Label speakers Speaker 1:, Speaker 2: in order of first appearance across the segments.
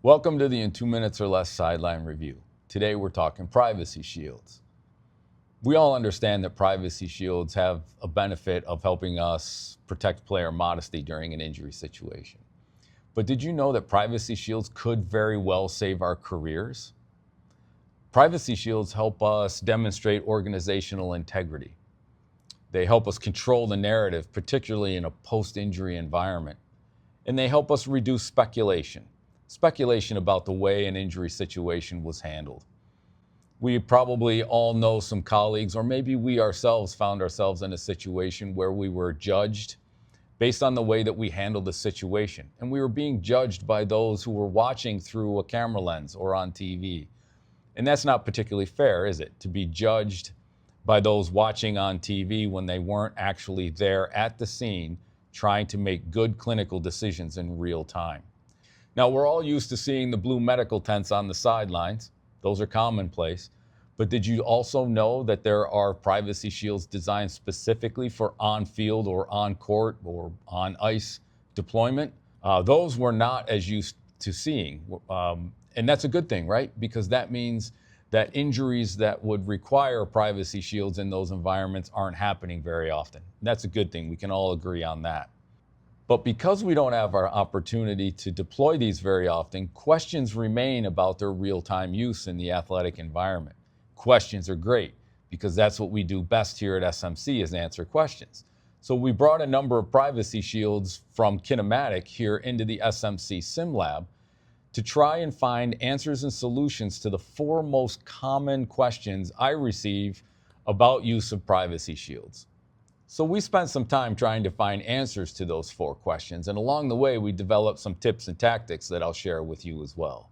Speaker 1: Welcome to the In 2 Minutes or Less Sideline Review. Today we're talking privacy shields. We all understand that privacy shields have a benefit of helping us protect player modesty during an injury situation. But did you know that privacy shields could very well save our careers? Privacy shields help us demonstrate organizational integrity. They help us control the narrative, particularly in a post-injury environment. And they help us reduce speculation about the way an injury situation was handled. We probably all know some colleagues, or maybe we ourselves found ourselves in a situation where we were judged based on the way that we handled the situation. And we were being judged by those who were watching through a camera lens or on TV. And that's not particularly fair, is it? To be judged by those watching on TV when they weren't actually there at the scene trying to make good clinical decisions in real time. Now, we're all used to seeing the blue medical tents on the sidelines. Those are commonplace. But did you also know that there are privacy shields designed specifically for on-field or on-court or on-ice deployment? Those we're not as used to seeing. And that's a good thing, right? Because that means that injuries that would require privacy shields in those environments aren't happening very often. That's a good thing. We can all agree on that. But because we don't have our opportunity to deploy these very often, questions remain about their real-time use in the athletic environment. Questions are great because that's what we do best here at SMC is answer questions. So we brought a number of privacy shields from Kinematic here into the SMC Sim Lab to try and find answers and solutions to the 4 most common questions I receive about use of privacy shields. So we spent some time trying to find answers to those 4 questions, and along the way we developed some tips and tactics that I'll share with you as well.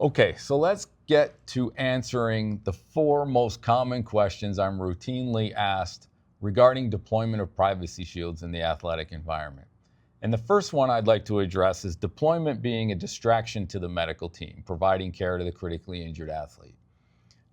Speaker 1: Okay, so let's get to answering the 4 most common questions I'm routinely asked regarding deployment of privacy shields in the athletic environment. And the first one I'd like to address is deployment being a distraction to the medical team, providing care to the critically injured athlete.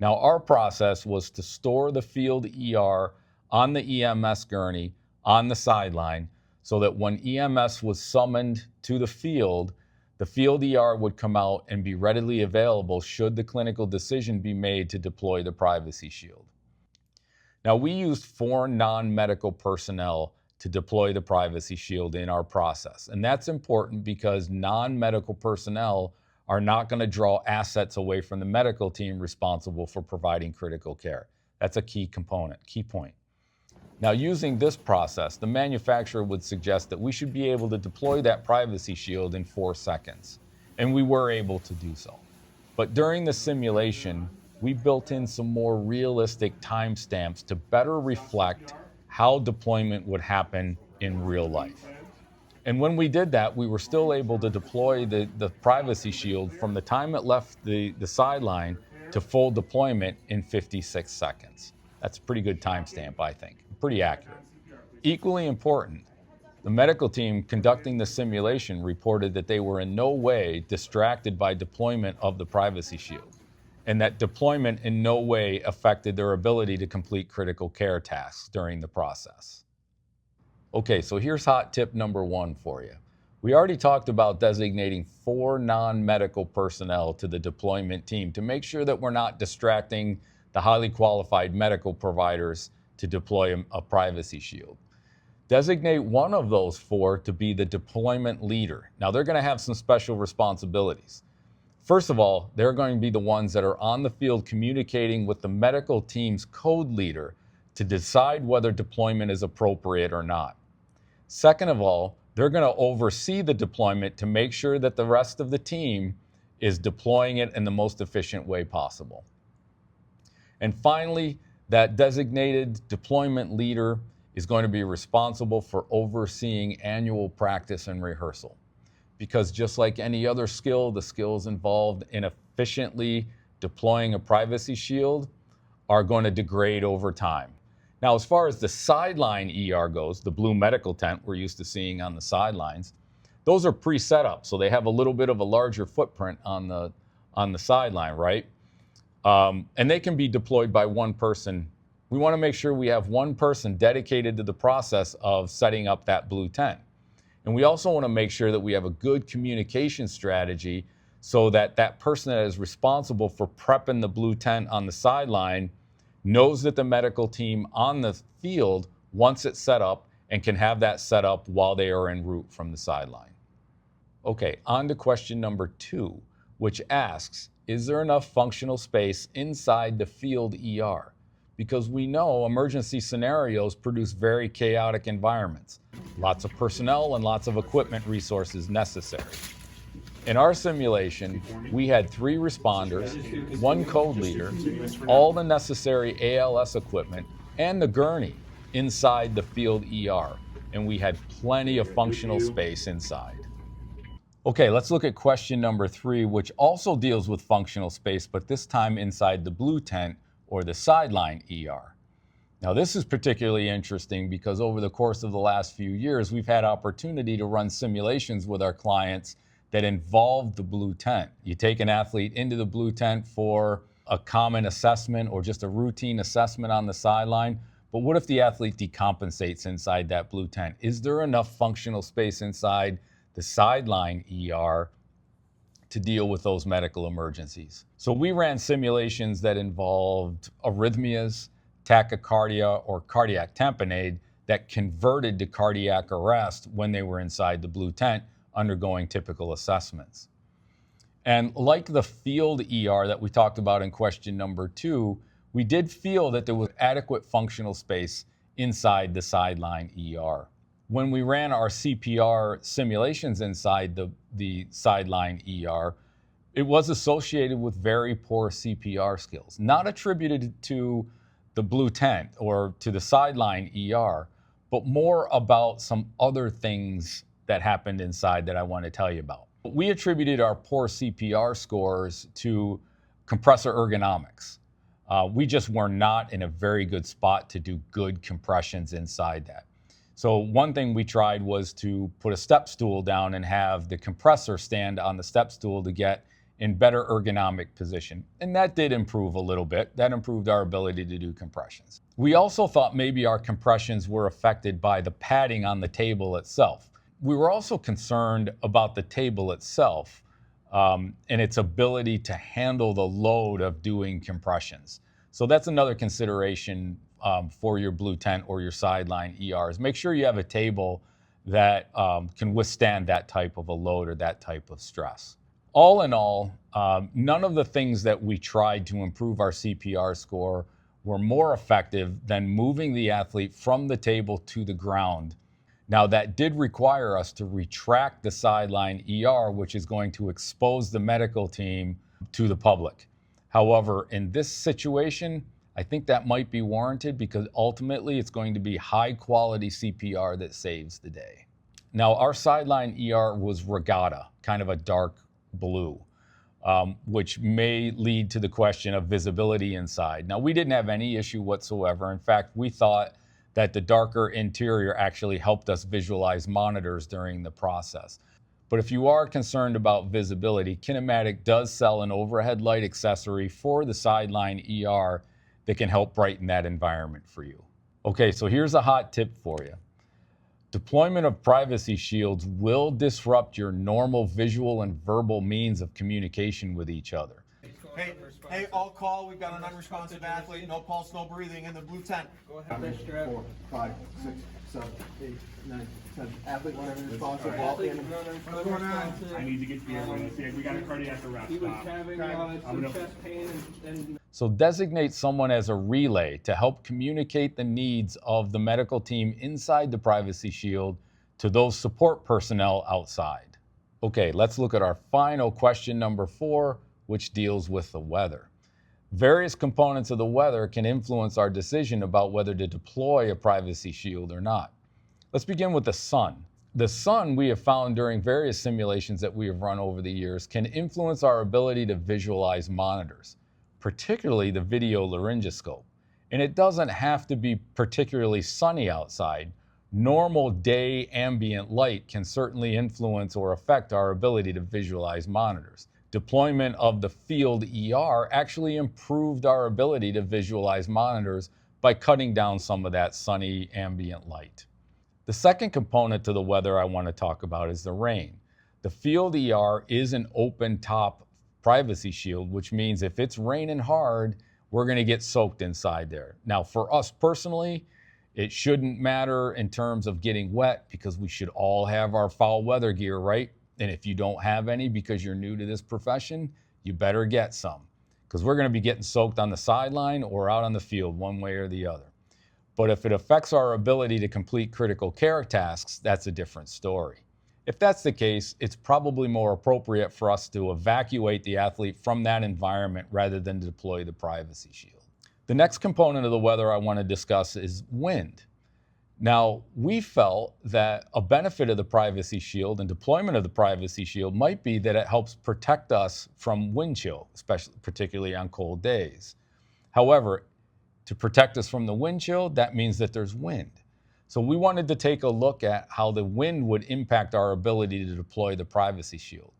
Speaker 1: Now, our process was to store the field ER on the EMS gurney on the sideline so that when EMS was summoned to the field ER would come out and be readily available should the clinical decision be made to deploy the privacy shield. Now, we used 4 non-medical personnel to deploy the privacy shield in our process. And that's important because non-medical personnel are not going to draw assets away from the medical team responsible for providing critical care. That's a key component, key point. Now, using this process, the manufacturer would suggest that we should be able to deploy that privacy shield in 4 seconds. And we were able to do so. But during the simulation, we built in some more realistic timestamps to better reflect how deployment would happen in real life. And when we did that, we were still able to deploy the privacy shield from the time it left the sideline to full deployment in 56 seconds. That's a pretty good timestamp, I think. Pretty accurate. Equally important, the medical team conducting the simulation reported that they were in no way distracted by deployment of the privacy shield, and that deployment in no way affected their ability to complete critical care tasks during the process. Okay, so here's hot tip number 1 for you. We already talked about designating 4 non-medical personnel to the deployment team to make sure that we're not distracting the highly qualified medical providers to deploy a privacy shield. Designate one of those 4 to be the deployment leader. Now, they're going to have some special responsibilities. First of all, they're going to be the ones that are on the field communicating with the medical team's code leader to decide whether deployment is appropriate or not. Second of all, they're going to oversee the deployment to make sure that the rest of the team is deploying it in the most efficient way possible. And finally, that designated deployment leader is going to be responsible for overseeing annual practice and rehearsal. Because just like any other skill, the skills involved in efficiently deploying a privacy shield are going to degrade over time. Now, as far as the sideline ER goes, the blue medical tent we're used to seeing on the sidelines, those are pre-set up, so they have a little bit of a larger footprint on the sideline, right? And they can be deployed by one person We want to make sure we have one person dedicated to the process of setting up that blue tent. And we also want to make sure that we have a good communication strategy so that that person that is responsible for prepping the blue tent on the sideline knows that the medical team on the field wants it set up and can have that set up while they are en route from the sideline. Okay, on to question number 2, which asks, is there enough functional space inside the field ER? Because we know emergency scenarios produce very chaotic environments. Lots of personnel and lots of equipment resources necessary. In our simulation, we had 3 responders, 1 code leader, all the necessary ALS equipment, and the gurney inside the field ER, and we had plenty of functional space inside. Okay, let's look at question number 3, which also deals with functional space, but this time inside the blue tent or the sideline ER. Now, this is particularly interesting because over the course of the last few years, we've had opportunity to run simulations with our clients that involve the blue tent. You take an athlete into the blue tent for a common assessment or just a routine assessment on the sideline. But what if the athlete decompensates inside that blue tent? Is there enough functional space inside the sideline ER to deal with those medical emergencies? So we ran simulations that involved arrhythmias, tachycardia, or cardiac tamponade that converted to cardiac arrest when they were inside the blue tent undergoing typical assessments. And like the field ER that we talked about in question number 2, we did feel that there was adequate functional space inside the sideline ER. When we ran our CPR simulations inside the sideline ER, it was associated with very poor CPR skills, not attributed to the blue tent or to the sideline ER, but more about some other things that happened inside that I want to tell you about. We attributed our poor CPR scores to compressor ergonomics. We just were not in a very good spot to do good compressions inside that. So one thing we tried was to put a step stool down and have the compressor stand on the step stool to get in better ergonomic position. And that did improve a little bit. That improved our ability to do compressions. We also thought maybe our compressions were affected by the padding on the table itself. We were also concerned about the table itself and its ability to handle the load of doing compressions. So that's another consideration for your blue tent or your sideline ERs. Make sure you have a table that can withstand that type of a load or that type of stress. All in all, none of the things that we tried to improve our CPR score were more effective than moving the athlete from the table to the ground. Now, that did require us to retract the sideline ER, which is going to expose the medical team to the public. However, in this situation, I think that might be warranted because ultimately it's going to be high quality CPR that saves the day. Now, our sideline ER was regatta, kind of a dark blue, which may lead to the question of visibility inside. Now, we didn't have any issue whatsoever. In fact, we thought that the darker interior actually helped us visualize monitors during the process. But if you are concerned about visibility, Kinematic does sell an overhead light accessory for the sideline ER that can help brighten that environment for you. Okay, so here's a hot tip for you. Deployment of privacy shields will disrupt your normal visual and verbal means of communication with each other.
Speaker 2: Hey, all call. We've got an unresponsive athlete. No pulse, no breathing in the blue tent.
Speaker 3: Go ahead. 4, 5, 6, 7, 8, 9, 10. Athlete unresponsive. Walk in.
Speaker 4: I need to get to you. We got a cardiac arrest.
Speaker 3: He was having some chest pain and
Speaker 1: So designate someone as a relay to help communicate the needs of the medical team inside the privacy shield to those support personnel outside. Okay, let's look at our final question number 4, which deals with the weather. Various components of the weather can influence our decision about whether to deploy a privacy shield or not. Let's begin with the sun. The sun, we have found during various simulations that we have run over the years, can influence our ability to visualize monitors, particularly the video laryngoscope. And it doesn't have to be particularly sunny outside. Normal day ambient light can certainly influence or affect our ability to visualize monitors. Deployment of the field ER actually improved our ability to visualize monitors by cutting down some of that sunny ambient light. The second component to the weather I want to talk about is the rain. The field ER is an open top privacy shield, which means if it's raining hard, we're going to get soaked inside there. Now, for us personally, it shouldn't matter in terms of getting wet because we should all have our foul weather gear, right? And if you don't have any because you're new to this profession, you better get some because we're going to be getting soaked on the sideline or out on the field one way or the other. But if it affects our ability to complete critical care tasks, that's a different story. If that's the case, it's probably more appropriate for us to evacuate the athlete from that environment rather than deploy the privacy shield. The next component of the weather I want to discuss is wind. Now, we felt that a benefit of the privacy shield and deployment of the privacy shield might be that it helps protect us from wind chill, particularly on cold days. However, to protect us from the wind chill, that means that there's wind. So we wanted to take a look at how the wind would impact our ability to deploy the privacy shield.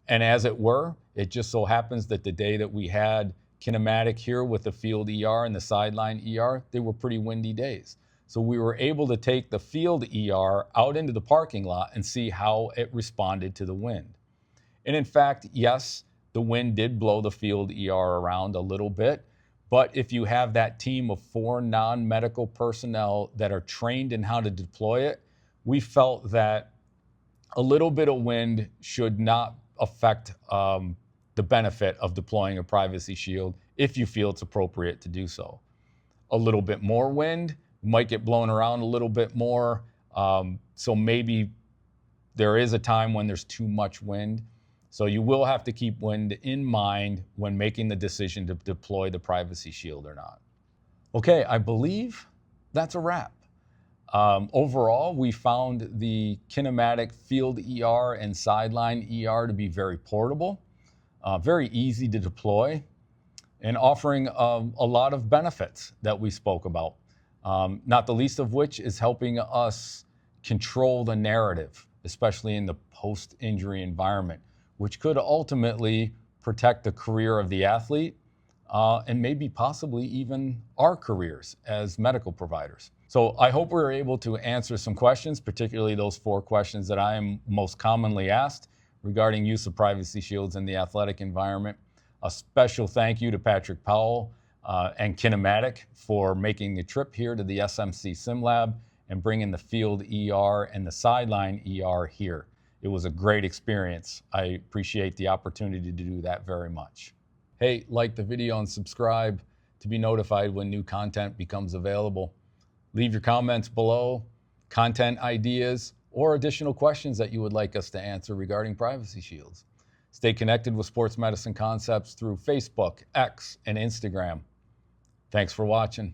Speaker 1: And as it were, it just so happens that the day that we had kinematic here with the field ER and the sideline ER, they were pretty windy days. So we were able to take the field ER out into the parking lot and see how it responded to the wind. And in fact, yes, the wind did blow the field ER around a little bit. But if you have that team of 4 non-medical personnel that are trained in how to deploy it, we felt that a little bit of wind should not affect the benefit of deploying a privacy shield if you feel it's appropriate to do so. A little bit more wind might get blown around a little bit more. So maybe there is a time when there's too much wind. So you will have to keep wind in mind when making the decision to deploy the privacy shield or not. Okay, I believe that's a wrap. Overall, we found the kinematic field ER and sideline ER to be very portable, very easy to deploy, and offering a lot of benefits that we spoke about, not the least of which is helping us control the narrative, especially in the post-injury environment, which could ultimately protect the career of the athlete and maybe possibly even our careers as medical providers. So I hope we were able to answer some questions, particularly those 4 questions that I am most commonly asked regarding use of privacy shields in the athletic environment. A special thank you to Patrick Powell and Kinematic for making the trip here to the SMC Sim Lab and bringing the field ER and the sideline ER here. It was a great experience. I appreciate the opportunity to do that very much. Hey, like the video and subscribe to be notified when new content becomes available. Leave your comments below, content ideas, or additional questions that you would like us to answer regarding privacy shields. Stay connected with Sports Medicine Concepts through Facebook, X, and Instagram. Thanks for watching.